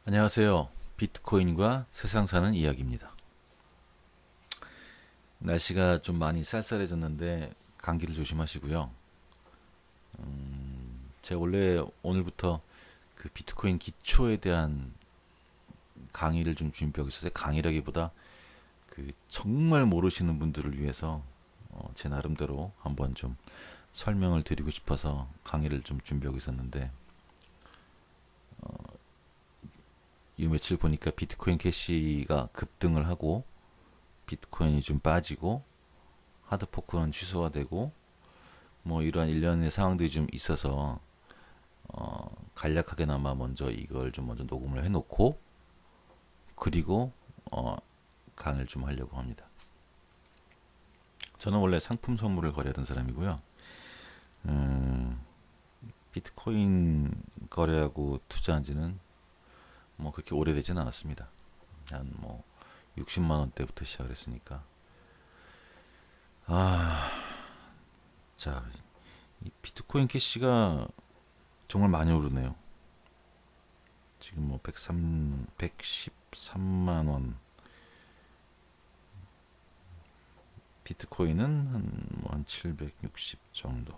안녕하세요. 비트코인과 세상 사는 이야기입니다. 날씨가 좀 많이 쌀쌀해졌는데 감기를 조심하시고요. 제가 원래 오늘부터 그 비트코인 기초에 대한 강의를 좀 준비하고 있어요. 강의라기보다 그 정말 모르시는 분들을 위해서 제 나름대로 한번 좀 설명을 드리고 싶어서 강의를 좀 준비하고 있었는데 이 며칠 보니까 비트코인 캐시가 급등을 하고 비트코인이 좀 빠지고 하드포크는 취소가 되고 뭐 이러한 일련의 상황들이 좀 있어서 간략하게나마 먼저 이걸 좀 먼저 녹음을 해놓고 그리고 강의를 좀 하려고 합니다. 저는 원래 상품 선물을 거래하던 사람이고요. 비트코인 거래하고 투자한 지는 뭐 그렇게 오래되진 않았습니다. 한 뭐 60만 원대부터 시작을 했으니까. 자, 이 비트코인 캐시가 정말 많이 오르네요. 지금 뭐 113만 원. 비트코인은 한 760 정도.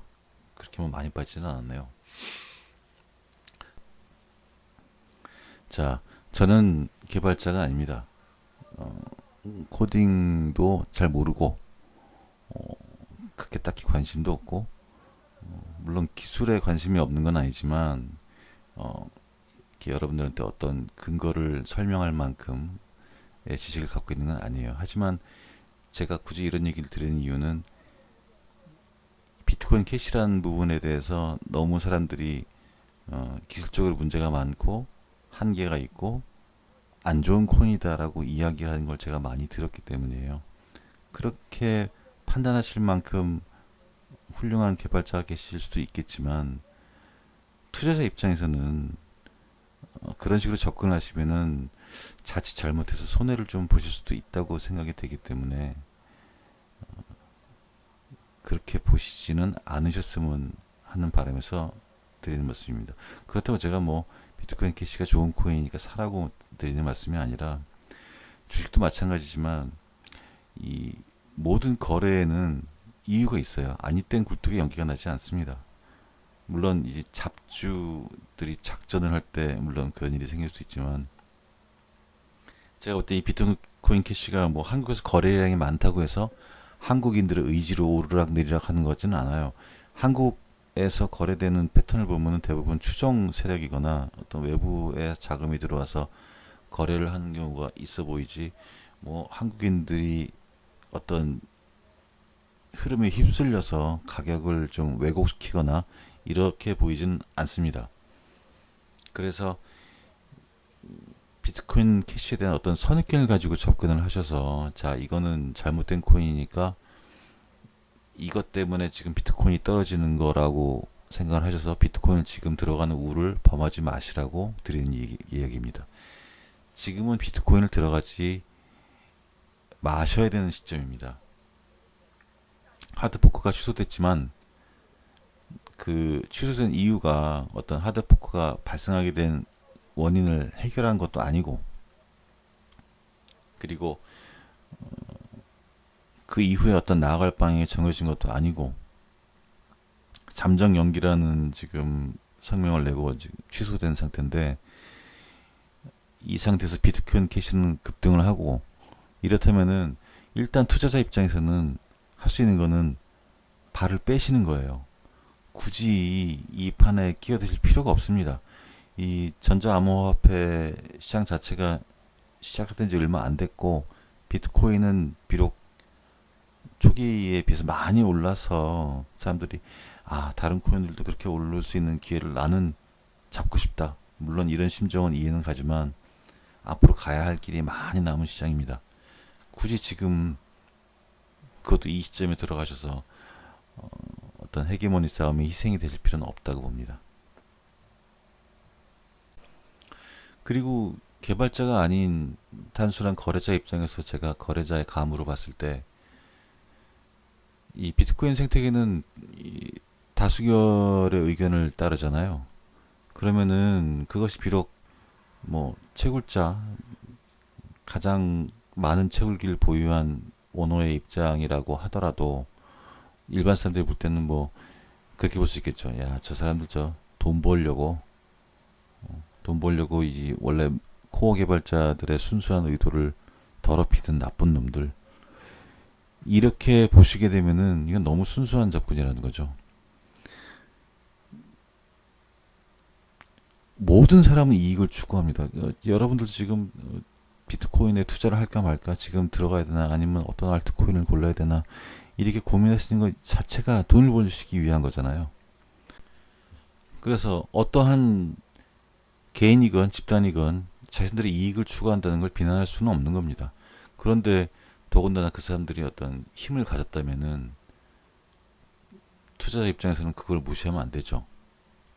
그렇게 뭐 많이 빠지는 않았네요. 자, 저는 개발자가 아닙니다. 코딩도 잘 모르고 그렇게 딱히 관심도 없고 물론 기술에 관심이 없는 건 아니지만 이렇게 여러분들한테 어떤 근거를 설명할 만큼의 지식을 갖고 있는 건 아니에요. 하지만 제가 굳이 이런 얘기를 드리는 이유는 비트코인 캐시라는 부분에 대해서 너무 사람들이 기술적으로 문제가 많고 한계가 있고 안 좋은 코인이다라고 이야기를 하는 걸 제가 많이 들었기 때문이에요. 그렇게 판단하실 만큼 훌륭한 개발자가 계실 수도 있겠지만 투자자 입장에서는 그런 식으로 접근하시면은 자칫 잘못해서 손해를 좀 보실 수도 있다고 생각이 되기 때문에 그렇게 보시지는 않으셨으면 하는 바람에서 드리는 말씀입니다. 그렇다고 제가 뭐 비트코인 캐시가 좋은 코인이니까 사라고 드리는 말씀이 아니라 주식도 마찬가지지만 이 모든 거래에는 이유가 있어요. 아니 땐 굴뚝에 연기가 나지 않습니다. 물론 이제 잡주들이 작전을 할 때 물론 그런 일이 생길 수 있지만 제가 볼 때 이 비트코인 캐시가 뭐 한국에서 거래량이 많다고 해서 한국인들의 의지로 오르락 내리락 하는 것 같지는 않아요. 한국에서 거래되는 패턴을 보면 대부분 추정 세력이거나 어떤 외부의 자금이 들어와서 거래를 하는 경우가 있어 보이지 뭐 한국인들이 어떤 흐름에 휩쓸려서 가격을 좀 왜곡시키거나 이렇게 보이진 않습니다. 그래서 비트코인 캐시에 대한 어떤 선입견을 가지고 접근을 하셔서 자 이거는 잘못된 코인이니까 이것 때문에 지금 비트코인이 떨어지는 거라고 생각을 하셔서 비트코인을 지금 들어가는 우를 범하지 마시라고 드리는 이야기입니다. 지금은 비트코인을 들어가지 마셔야 되는 시점입니다. 하드포크가 취소됐지만 그 취소된 이유가 어떤 하드포크가 발생하게 된 원인을 해결한 것도 아니고 그리고 그 이후에 어떤 나아갈 방향이 정해진 것도 아니고 잠정 연기라는 지금 성명을 내고 지금 취소된 상태인데 이 상태에서 비트코인 캐시는 급등을 하고 이렇다면은 일단 투자자 입장에서는 할 수 있는 거는 발을 빼시는 거예요. 굳이 이 판에 끼어드실 필요가 없습니다. 이 전자암호화폐 시장 자체가 시작된 지 얼마 안 됐고 비트코인은 비록 초기에 비해서 많이 올라서 사람들이 아 다른 코인들도 그렇게 오를 수 있는 기회를 나는 잡고 싶다. 물론 이런 심정은 이해는 가지만 앞으로 가야 할 길이 많이 남은 시장입니다. 굳이 지금 그것도 이 시점에 들어가셔서 어떤 헤게모니 싸움이 희생이 되실 필요는 없다고 봅니다. 그리고 개발자가 아닌 단순한 거래자 입장에서 제가 거래자의 감으로 봤을 때 이 비트코인 생태계는 이 다수결의 의견을 따르잖아요. 그러면은 그것이 비록 뭐 채굴자, 가장 많은 채굴기를 보유한 오너의 입장이라고 하더라도 일반 사람들이 볼 때는 뭐 그렇게 볼 수 있겠죠. 야, 저 사람들 저 돈 벌려고 이 원래 코어 개발자들의 순수한 의도를 더럽히던 나쁜 놈들. 이렇게 보시게 되면은 이건 너무 순수한 접근이라는 거죠. 모든 사람은 이익을 추구합니다. 여러분들 지금 비트코인에 투자를 할까 말까, 지금 들어가야 되나, 아니면 어떤 알트코인을 골라야 되나, 이렇게 고민하시는 것 자체가 돈을 벌시기 위한 거잖아요. 그래서 어떠한 개인이건 집단이건 자신들의 이익을 추구한다는 걸 비난할 수는 없는 겁니다. 그런데 더군다나 그 사람들이 어떤 힘을 가졌다면은 투자자 입장에서는 그걸 무시하면 안 되죠.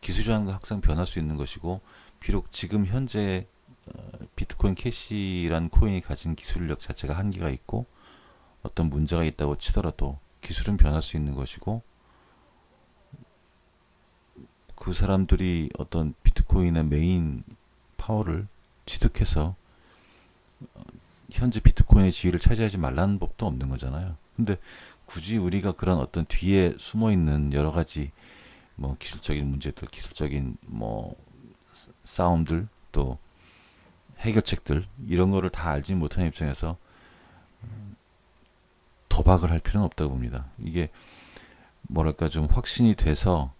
기술이라는 건 항상 변할 수 있는 것이고, 비록 지금 현재 비트코인 캐시라는 코인이 가진 기술력 자체가 한계가 있고 어떤 문제가 있다고 치더라도 기술은 변할 수 있는 것이고, 그 사람들이 어떤 비트코인의 메인 파워를 취득해서 현재 비트코인의 지위를 차지하지 말라는 법도 없는 거잖아요. 근데 굳이 우리가 그런 어떤 뒤에 숨어 있는 여러 가지 뭐 기술적인 문제들, 기술적인 뭐 싸움들, 또 해결책들, 이런 거를 다 알지 못하는 입장에서 도박을 할 필요는 없다고 봅니다. 이게 뭐랄까 좀 확신이 돼서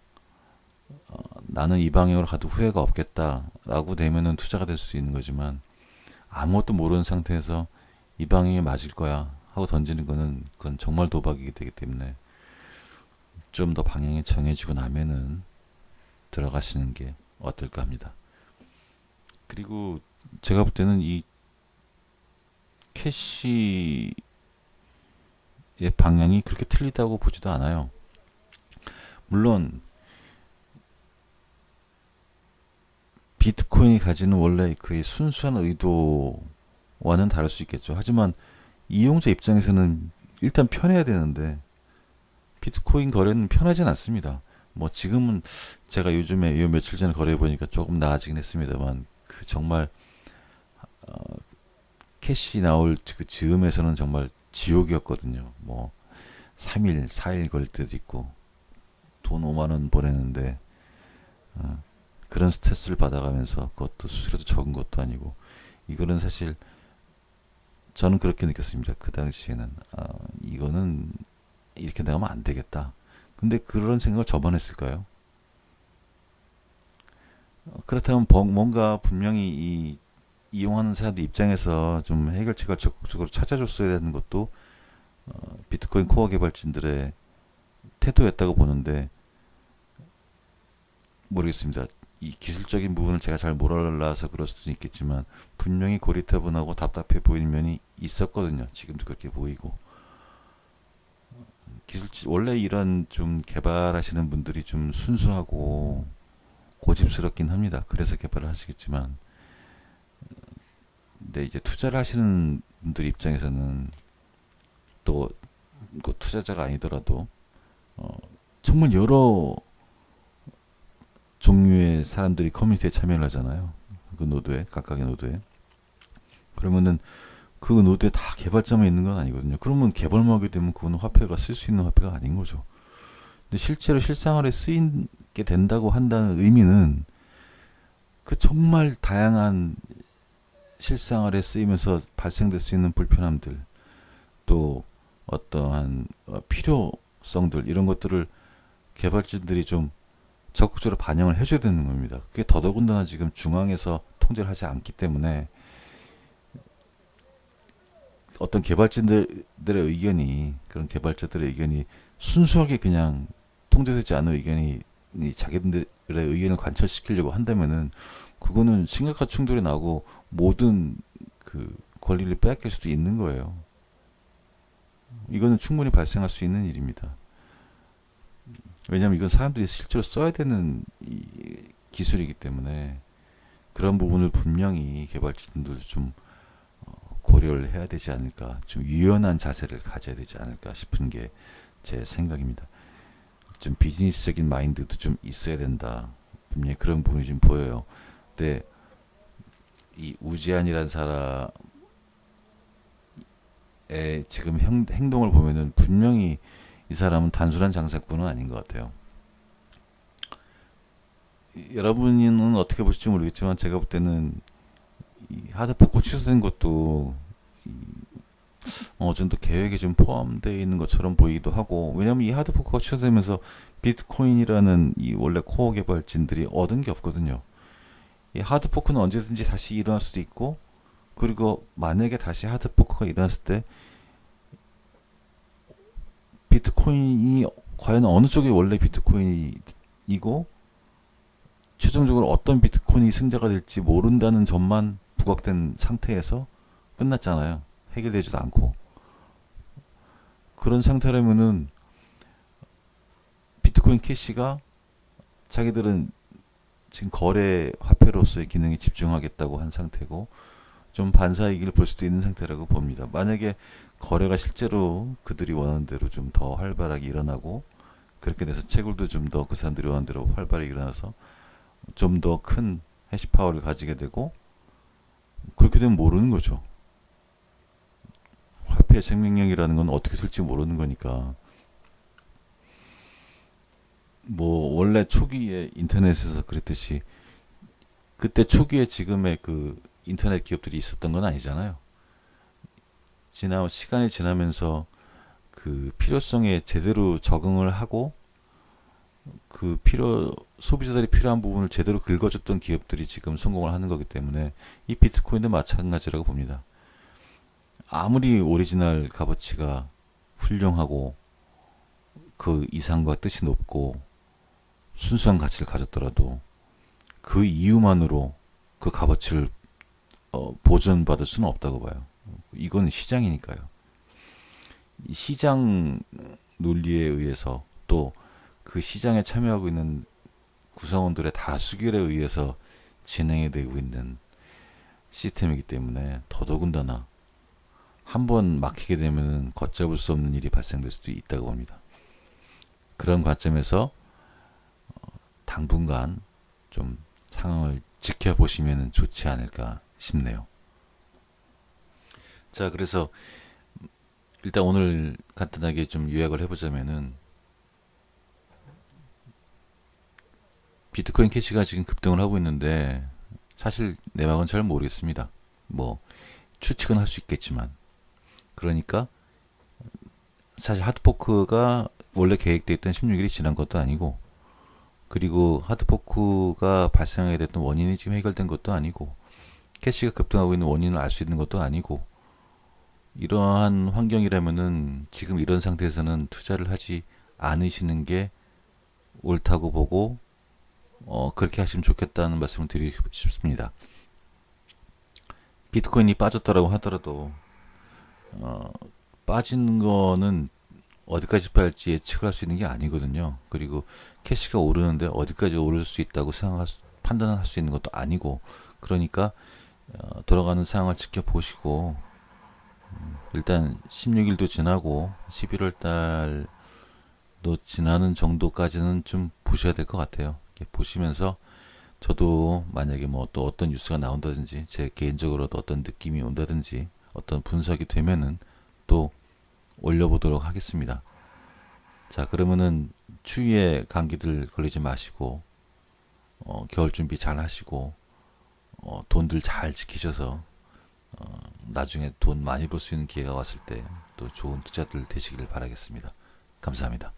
나는 이 방향으로 가도 후회가 없겠다라고 되면은 투자가 될 수 있는 거지만, 아무것도 모르는 상태에서 이 방향이 맞을 거야 하고 던지는 거는 그건 정말 도박이기 되기 때문에 좀 더 방향이 정해지고 나면은 들어가시는 게 어떨까 합니다. 그리고 제가 볼 때는 이 캐시의 방향이 그렇게 틀리다고 보지도 않아요. 물론 비트코인이 가지는 원래 그 순수한 의도와는 다를 수 있겠죠. 하지만 이용자 입장에서는 일단 편해야 되는데 비트코인 거래는 편하진 않습니다. 뭐 지금은 제가 요즘에 요 며칠 전에 거래해 보니까 조금 나아지긴 했습니다만, 그 정말 어, 캐시 나올 그 즈음에서는 정말 지옥이었거든요. 뭐 3일, 4일 걸릴 때도 있고 돈 5만 원 보냈는데 그런 스트레스를 받아가면서, 그것도 수수료도 적은 것도 아니고, 이거는 사실 저는 그렇게 느꼈습니다. 그 당시에는 이거는 이렇게 나가면 안 되겠다. 근데 그런 생각을 저만 했을까요? 그렇다면 뭔가 분명히 이 이용하는 사람들 입장에서 좀 해결책을 적극적으로 찾아줬어야 되는 것도 비트코인 코어 개발진들의 태도였다고 보는데, 모르겠습니다. 이 기술적인 부분을 제가 잘 몰라서 그럴 수도 있겠지만 분명히 고리타분하고 답답해 보이는 면이 있었거든요. 지금도 그렇게 보이고, 원래 이런 좀 개발하시는 분들이 좀 순수하고 고집스럽긴 합니다. 그래서 개발을 하시겠지만, 근데 이제 투자를 하시는 분들 입장에서는 또 그 투자자가 아니더라도 정말 여러 종류의 사람들이 커뮤니티에 참여를 하잖아요. 그 노드에, 각각의 노드에. 그러면은 그 노드에 다 개발자만 있는 건 아니거든요. 그러면 개발만 하게 되면 그거는 화폐가 쓸 수 있는 화폐가 아닌 거죠. 근데 실제로 실생활에 쓰이게 된다고 한다는 의미는 그 정말 다양한 실생활에 쓰이면서 발생될 수 있는 불편함들, 또 어떠한 필요성들, 이런 것들을 개발진들이 좀 적극적으로 반영을 해줘야 되는 겁니다. 그게 더더군다나 지금 중앙에서 통제를 하지 않기 때문에 어떤 개발진들의 의견이, 그런 개발자들의 의견이 순수하게 그냥 통제되지 않은 의견이 자기들의 의견을 관철시키려고 한다면은 그거는 심각한 충돌이 나고 모든 그 권리를 빼앗길 수도 있는 거예요. 이거는 충분히 발생할 수 있는 일입니다. 왜냐하면 이건 사람들이 실제로 써야 되는 기술이기 때문에 그런 부분을 분명히 개발진들도 좀 고려를 해야 되지 않을까, 좀 유연한 자세를 가져야 되지 않을까 싶은 게 제 생각입니다. 좀 비즈니스적인 마인드도 좀 있어야 된다. 분명히 그런 부분이 좀 보여요. 근데 이 우지안이라는 사람의 지금 행동을 보면은 분명히 이 사람은 단순한 장사꾼은 아닌 것 같아요. 여러분은 어떻게 보실지 모르겠지만 제가 볼 때는 이 하드포크 취소된 것도 어느 정도 계획에 좀 포함되어 있는 것처럼 보이기도 하고, 왜냐면 이 하드포크가 취소되면서 비트코인이라는 이 원래 코어 개발진들이 얻은 게 없거든요. 이 하드포크는 언제든지 다시 일어날 수도 있고, 그리고 만약에 다시 하드포크가 일어났을 때 비트코인이 과연 어느 쪽이 원래 비트코인이고 최종적으로 어떤 비트코인이 승자가 될지 모른다는 점만 부각된 상태에서 끝났잖아요. 해결되지도 않고. 그런 상태라면은 비트코인 캐시가 자기들은 지금 거래 화폐로서의 기능에 집중하겠다고 한 상태고, 좀 반사이익을 볼 수도 있는 상태라고 봅니다. 만약에 거래가 실제로 그들이 원하는 대로 좀 더 활발하게 일어나고, 그렇게 돼서 채굴도 좀 더 그 사람들이 원하는 대로 활발하게 일어나서 좀 더 큰 해시파워를 가지게 되고, 그렇게 되면 모르는 거죠. 화폐의 생명력이라는 건 어떻게 쓸지 모르는 거니까. 뭐 원래 초기에 인터넷에서 그랬듯이 그때 초기에 지금의 그 인터넷 기업들이 있었던 건 아니잖아요. 시간이 지나면서 그 필요성에 제대로 적응을 하고, 그 소비자들이 필요한 부분을 제대로 긁어줬던 기업들이 지금 성공을 하는 거기 때문에 이 비트코인도 마찬가지라고 봅니다. 아무리 오리지널 값어치가 훌륭하고 그 이상과 뜻이 높고 순수한 가치를 가졌더라도 그 이유만으로 그 값어치를 보존받을 수는 없다고 봐요. 이건 시장이니까요. 이 시장 논리에 의해서, 또 그 시장에 참여하고 있는 구성원들의 다수결에 의해서 진행이 되고 있는 시스템이기 때문에 더더군다나 한번 막히게 되면 걷잡을 수 없는 일이 발생될 수도 있다고 봅니다. 그런 관점에서 당분간 좀 상황을 지켜보시면 좋지 않을까 싶네요. 자, 그래서 일단 오늘 간단하게 좀 요약을 해보자면은, 비트코인 캐시가 지금 급등을 하고 있는데 사실 내막은 잘 모르겠습니다. 뭐 추측은 할 수 있겠지만, 그러니까 사실 하드포크가 원래 계획되어 있던 16일이 지난 것도 아니고, 그리고 하드포크가 발생하게 됐던 원인이 지금 해결된 것도 아니고, 캐시가 급등하고 있는 원인을 알 수 있는 것도 아니고, 이러한 환경이라면은 지금 이런 상태에서는 투자를 하지 않으시는 게 옳다고 보고, 그렇게 하시면 좋겠다는 말씀을 드리고 싶습니다. 비트코인이 빠졌다라고 하더라도 빠지는 거는 어디까지 빠질지 예측을 할 수 있는 게 아니거든요. 그리고 캐시가 오르는데 어디까지 오를 수 있다고 판단을 할 수 있는 것도 아니고, 그러니까 돌아가는 상황을 지켜보시고, 일단 16일도 지나고 11월 달도 지나는 정도까지는 좀 보셔야 될 것 같아요. 이렇게 보시면서 저도 만약에 뭐 또 어떤 뉴스가 나온다든지, 제 개인적으로도 어떤 느낌이 온다든지, 어떤 분석이 되면은 또 올려보도록 하겠습니다. 자, 그러면은 추위에 감기들 걸리지 마시고, 겨울 준비 잘 하시고, 돈들 잘 지키셔서 나중에 돈 많이 벌 수 있는 기회가 왔을 때 또 좋은 투자들 되시길 바라겠습니다. 감사합니다.